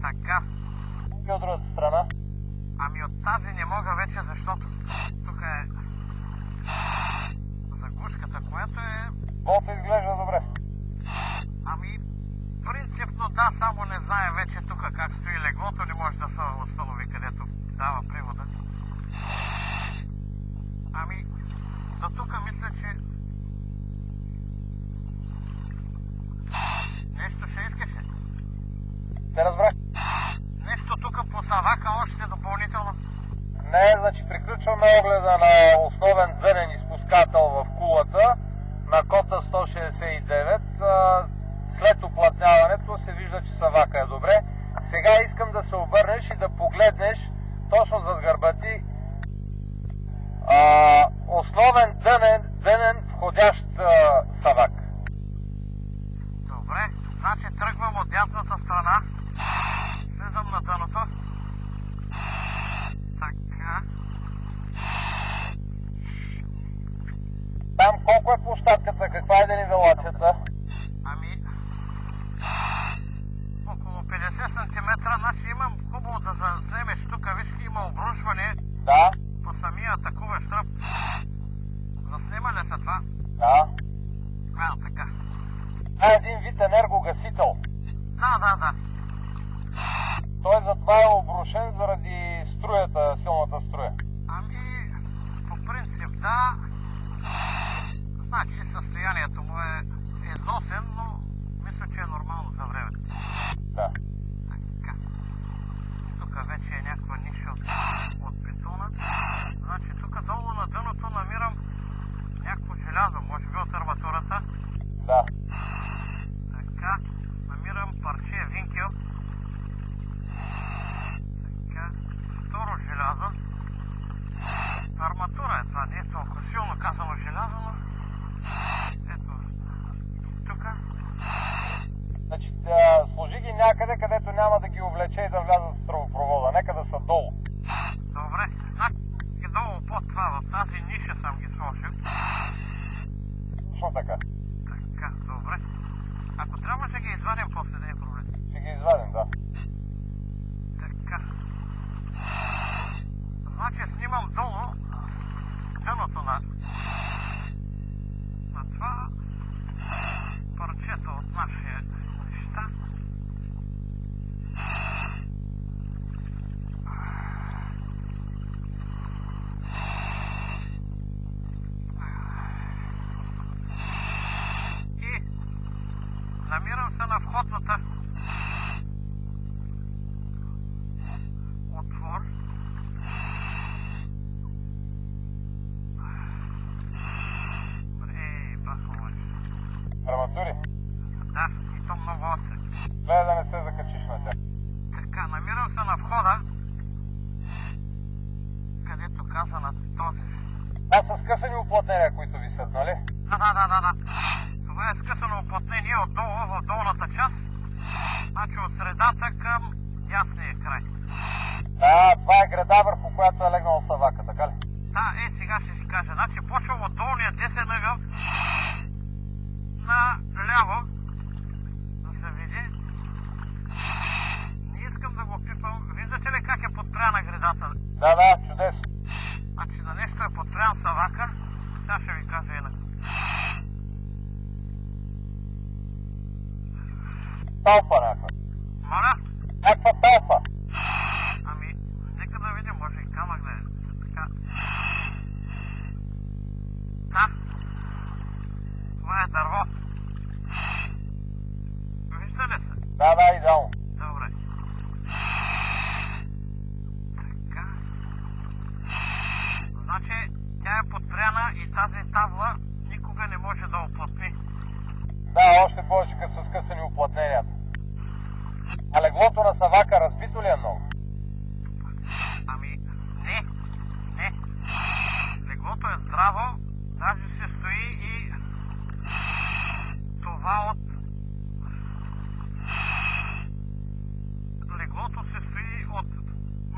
Така. И от другата страна? Ами от тази не мога вече, защото тук е заглушката, което е... Болта изглежда добре. Ами, принципно да, само не знае вече тук как стои леглото, не може да се установи където дава привода. Ами, до тук мисля, че... Нещо ще искаше. Не разбрах. Нещо тук по Савака още допълнително. Не, значи приключваме огледа на основен дънен изпускател в кулата на кота 169. След уплътняването се вижда, че Савака е добре. Сега искам да се обърнеш и да погледнеш точно зад гърба ти основен дънен входящ Савак. Добре, значи тръгвам от дясната страна. Слизам на дъното. Така. Там колко е площадката? Каква е денивелацията? Ами... около 50 см, значи имам хубаво да заснемеш тук, виж, има обрушване. Да. По самия атакуващ тръп. Заснема ли се това? Да. Така. Това е един вид енергогасител. Да. Той затова е обрушен заради струята, силната струя. Ами, по принцип да. Значи състоянието му е износен, но мисля, че е нормално за времето. Да. Така. Тук вече е някаква ниша от бетона. Значи тук долу на дъното намирам някакво желязо, може би от арматурата. Да. Така. Намирам парче винкел. Така. Второ желязо. Арматура е това, не е толкова силно казано желязо, но... Ето. Тук. Значи, сложи ги някъде, където няма да ги увлече и да влязат в тръбопровода. Нека да са долу. Добре. Значи долу под това, в тази ниша съм ги сложил. Точно така. Така, добре. Ако трябва, ще ги извадим после, да е проблем. Ще ги извадим, да. Така. Значи снимам долу дъното на това парчето от нашия неща. И намирам се на входната отвор. Арматури? Да, и то много остри. Гледай да не се закачиш на тях. Така, намирам се на входа, където каза на този. Това са скъсани уплътнения, които висят, нали? Да. Това е скъсано уплътнение отдолу, в долната част. Значи от средата към дясния край. Да, това е града, върху която е легнал Савака, така ли? Да, сега ще си кажа. Значи почвам от долния десен ъгъл на ляво, да се види. Не искам да го пипам. Виждате ли как е подпряна гредата? Да, чудесно. Значи на нещо е подпрян Савака. Сега ще ви кажа инак. Талпа някаква. Моля? Някаква талпа. Ами, нека да видим, може и камък да е. Така. Да. Това е дърво. Вижда ли се? Да, идеално. Добре. Така. Значи, тя е подпряна и тази табла никога не може да оплътни. Да, още повече като са скъсани уплътненията. А леглото на Савака разбито ли е много? Ами, не. Леглото е здраво, даже се стои и това от... Леглото се стои от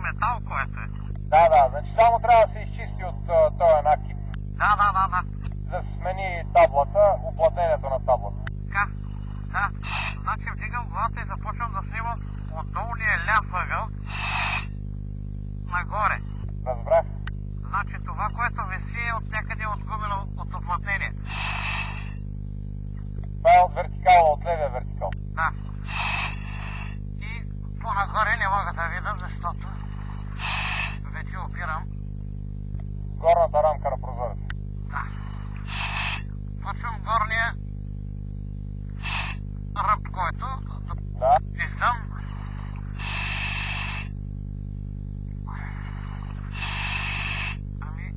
метал, което е. Да, значи само трябва да се изчисти от този накип. Да. Да се смени таблата, уплътнението на таблата. Така, да. Значи вдигам главата и започвам да снимам от долния ляв ъгъл нагоре. Разбрах. Значи това, което виси е от някъде отгубено от оплътнение. Това е от вертикала, от левия вертикал. Да. И по-нагоре не мога да видя, защото вече опирам. Горната рамка на прозорец. Да. Почвам горния ръб, който Да. виждам. Ами,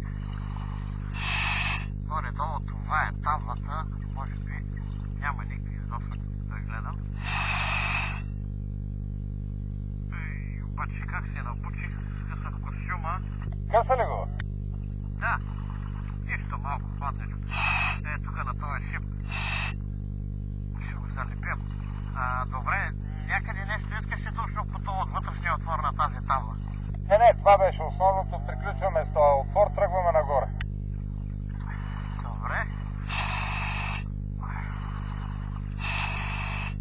горе-долу това е таблата. Може би няма никакви износки да гледам. Обаче как се набучих, късах костюма. Къса ли го? Да, нищо малко паднеш. Тук на този шип. Ще го залепим. Добре, някъде нещо искаше точно по това от вътрешния отвор на тази табла. Не, това беше основното. Приключваме с този отвор, тръгваме нагоре. Добре.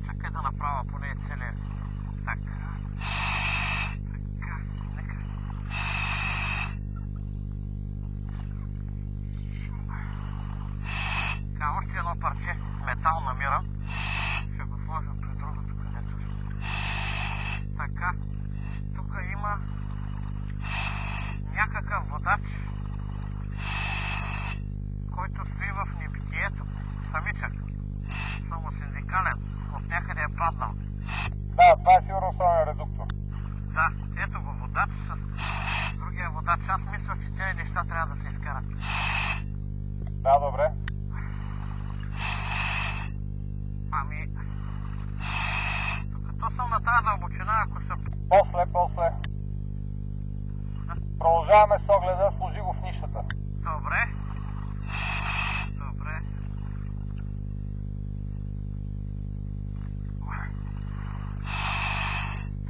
Чакай да направя поне целия. Така. Нека. Така, още едно парче метал намирам. Ще го сложа при другото, където. Така. Тук има някакъв водач, който стои в небитието. Самичък. Самосиндикален. От някъде е паднал. Да, това е сигурно основен редуктор. Да, ето го водач с другия водач. Аз мисля, че тези неща трябва да се изкарат. Да, добре. Ами, докато съм на тази дълбочина, ако съм... После. Продължаваме с огледа, сложи го в нишата. Добре.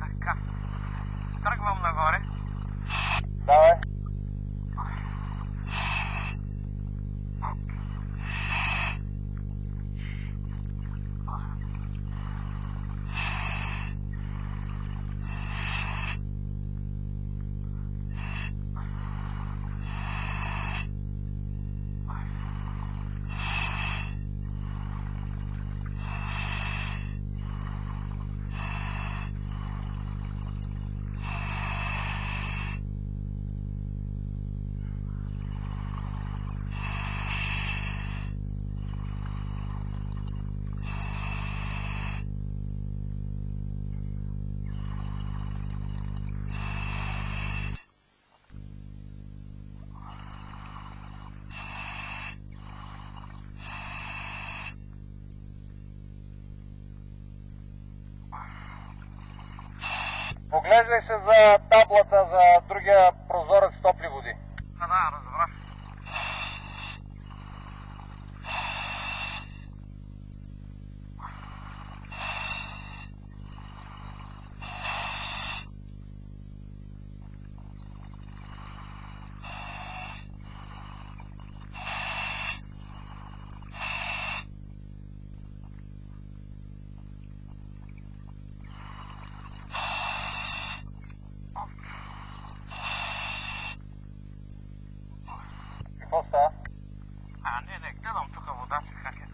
Така. Тръгвам нагоре. Давай. Поглеждай се за таблата за другия прозорец с топли води. Да, разбрах. Какво става? Не, гледам тук водача как е.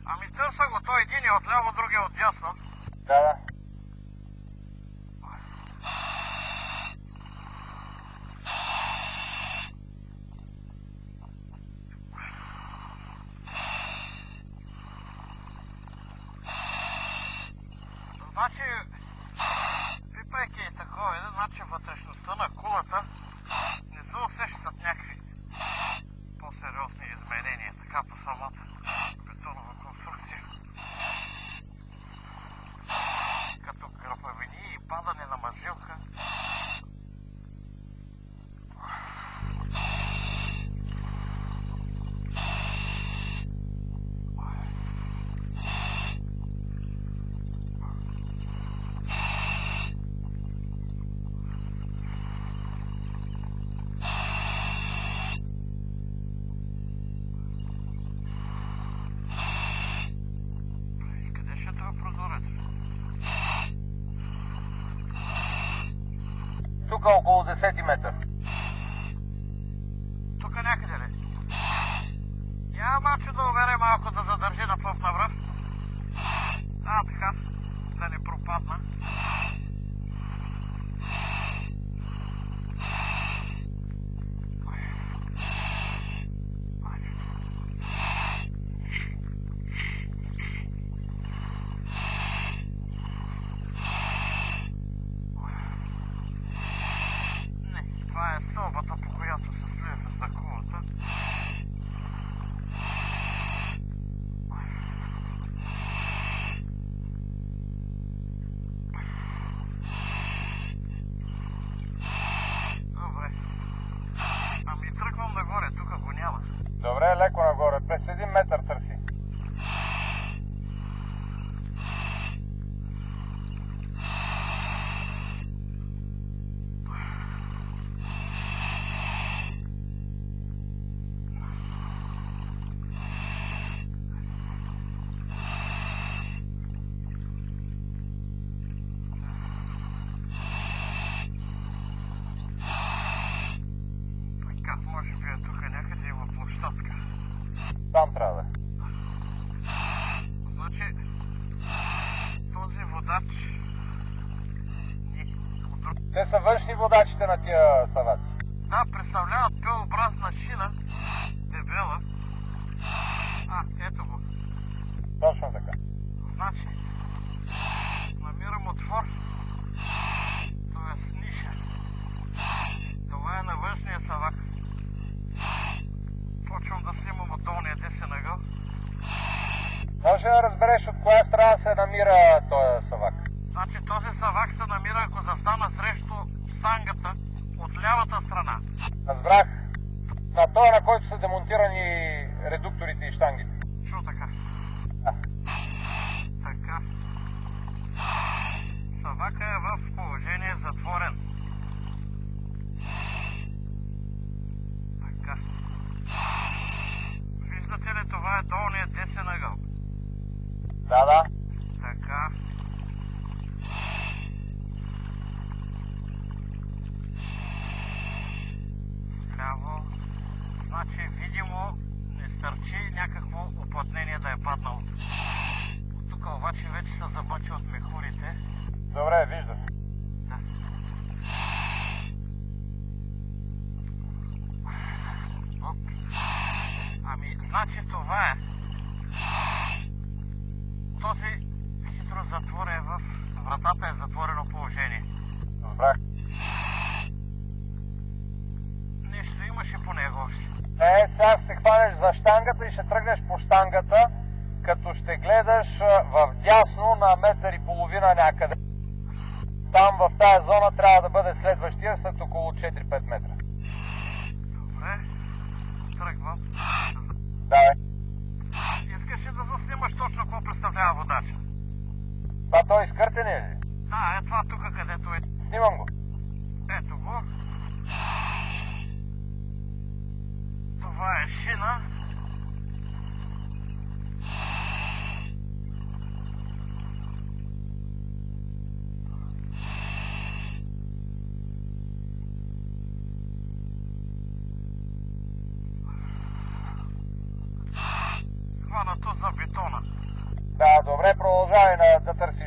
Ами търса го, той един е отляво, другия отдясно. Да. Значи, пипайки и такова, значи вътрешността на кулата не се усещат някакви по-сериозни изменения, така по самата бетонова конструкция. Като гръбавини и падане на мазилка. Къде ще е това прозорец? тук около 10 метър. Тук някъде ли? Я мачо да уверя малко да задържи на пъв навръв. Така, да не пропадна. Не, това е стълбата, по която се слиза за кулата. Добре. Ами тръгвам нагоре, тук го няма. Добре, леко нагоре. През 1 метър търси. Така, може би е тук някъде има площадка. Там трябва да. Значи, този водач и от друг... Те са външни водачите на тия саваци. Да, представляват П-образна шина, дебела. Ето го. Точно така. Значи, намирам отвор, т.е. ниша. Това е на външния савак. Почвам да снимам от долния десен ъгъл. Може да разбереш от коя страна се намира този савак? Значи този савак се намира, ако застана срещу штангата от лявата страна. Разбрах. На този, на който са демонтирани редукторите и щангите. Шо така? Да. Така. Савака е в положение затворен. Така. Виждате ли, това е долният десен ъгъл. Да. Така. Ляво. Значи видимо не стърчи някакво уплътнение да е паднало. Тук обаче вече се замъчи от мехурите. Добре, вижда се. Да. Оп. Ами, значи това е. Този хидрозатвор е в... Вратата е в затворено положение. Разбрах. Нещо имаше по него още. Сега ще се хванеш за щангата и ще тръгнеш по щангата, като ще гледаш вдясно на метър и половина някъде. Там в тая зона трябва да бъде следващия след около 4-5 метра. Добре. Тръгвам. Давай. Искаш ли да заснимаш точно какво представлява водача? Това той изкъртен е ли? Да, е това тук, където е. Снимам го. Ето го. Това е шина. Хванато за бетона. Да, добре, продължавай да търсиш